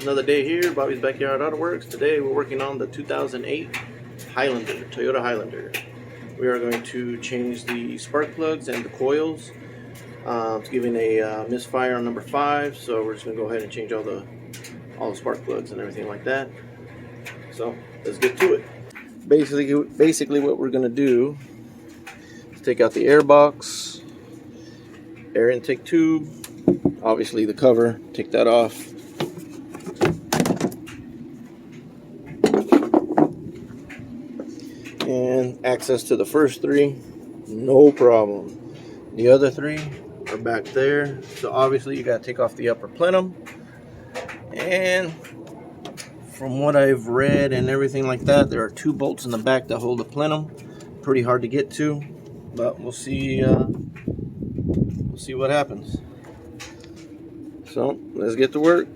Another day here, Bobby's Backyard Auto Works. Today we're working on the 2008 Highlander, Toyota Highlander. We are going to change the spark plugs and the coils. It's giving a misfire on number 5, so we're just going to go ahead and change all the spark plugs and everything like that. So let's get to it. Basically what we're going to do is take out the air box, air intake tube, obviously the cover, take that off. And access to the first 3, no problem. The other 3 are back there. So obviously you got to take off the upper plenum. And from what I've read and everything like that, there are 2 bolts in the back that hold the plenum. Pretty hard to get to, but we'll see what happens. So let's get to work.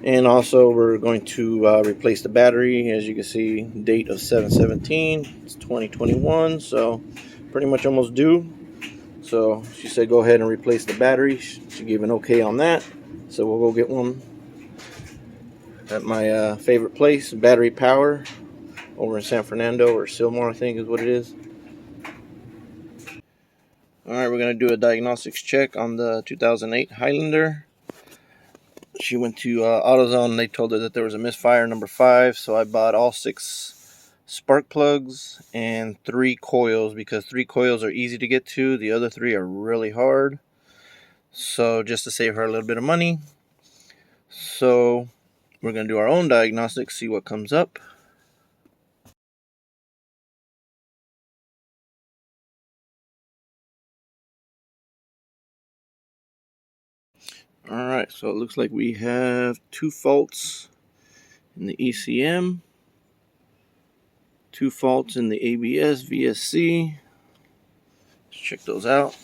And also we're going to replace the battery. As you can see, date of 7/17, it's 2021, so pretty much almost due. So she said go ahead and replace the battery. She gave an okay on that, so we'll go get one at my favorite place, Battery Power, over in San Fernando, or Silmar I think is what it is. Alright, we're going to do a diagnostics check on the 2008 Highlander. She went to AutoZone and they told her that there was a misfire number 5, so I bought all 6 spark plugs and 3 coils, because 3 coils are easy to get to, the other 3 are really hard. So just to save her a little bit of money, so we're going to do our own diagnostics, see what comes up. Alright, so it looks like we have 2 faults in the ECM, 2 faults in the ABS VSC. Let's check those out.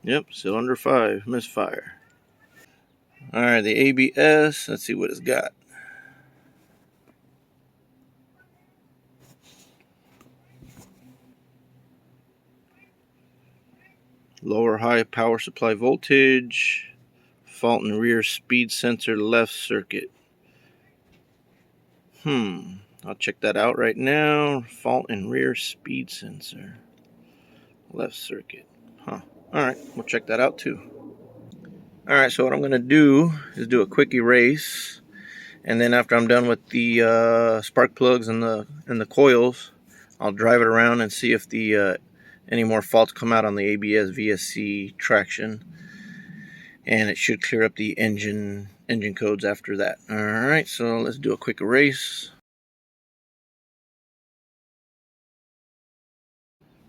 Yep, cylinder 5, misfire. Alright, the ABS, let's see what it's got. Lower high power supply voltage, fault in rear speed sensor left circuit. I'll check that out right now. Fault in rear speed sensor left circuit. Alright, we'll check that out too. Alright, so what I'm going to do is do a quick erase, and then after I'm done with the spark plugs and the coils, I'll drive it around and see if the any more faults come out on the ABS VSC traction, and it should clear up the engine codes after that. Alright, so let's do a quick erase.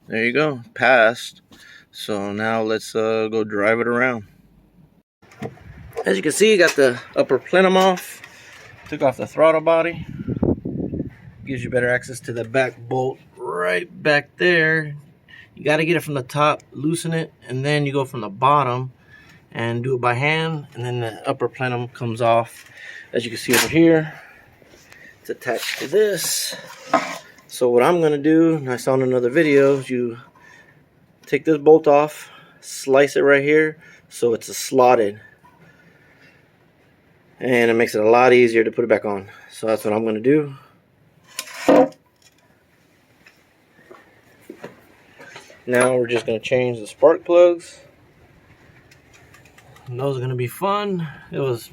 There you go, passed. So now let's go drive it around. As you can see, got the upper plenum off, took off the throttle body, gives you better access to the back bolt right back there. You got to get it from the top, loosen it, and then you go from the bottom and do it by hand, and then the upper plenum comes off. As you can see over here, it's attached to this. So what I'm going to do, and I saw in another video, is you take this bolt off, slice it right here so it's slotted, and it makes it a lot easier to put it back on. So that's what I'm going to do. Now we're just going to change the spark plugs. And those are going to be fun. It was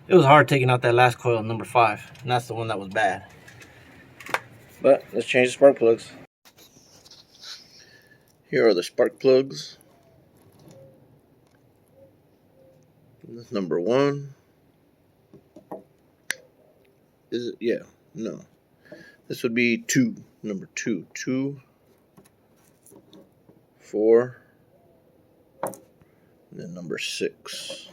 hard taking out that last coil, number 5, and that's the one that was bad. But let's change the spark plugs. Here are the spark plugs. This number 1. Is it? Yeah. No. This would be 2. Number 2. 2. 4, and then number 6,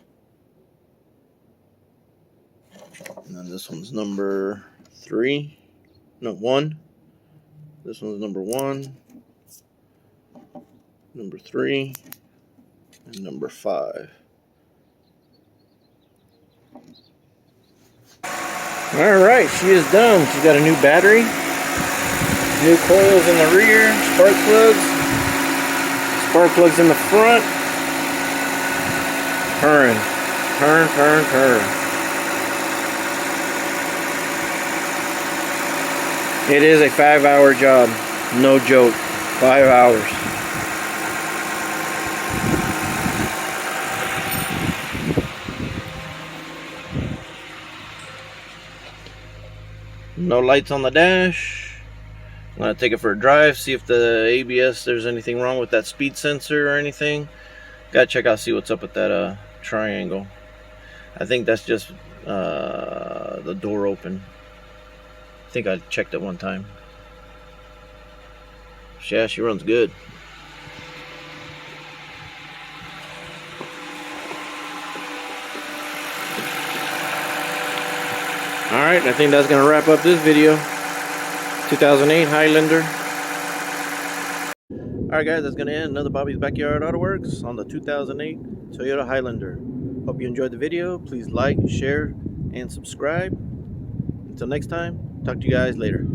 and then this one's number 3, no 1, this one's number 1, number 3, and number 5. Alright, she is done. She's got a new battery. New coils in the rear, spark plugs in the front. Purring. It is a 5-hour job, no joke, 5 hours. No lights on the dash. I'm gonna take it for a drive, see if the ABS, there's anything wrong with that speed sensor or anything. Gotta check out, see what's up with that triangle. I think that's just the door open. I think I checked it one time. Yeah, she runs good. Alright, I think that's going to wrap up this video. 2008 Highlander. Alright guys, that's going to end another Bobby's Backyard Auto Works on the 2008 Toyota Highlander. Hope you enjoyed the video. Please like, share, and subscribe. Until next time, talk to you guys later.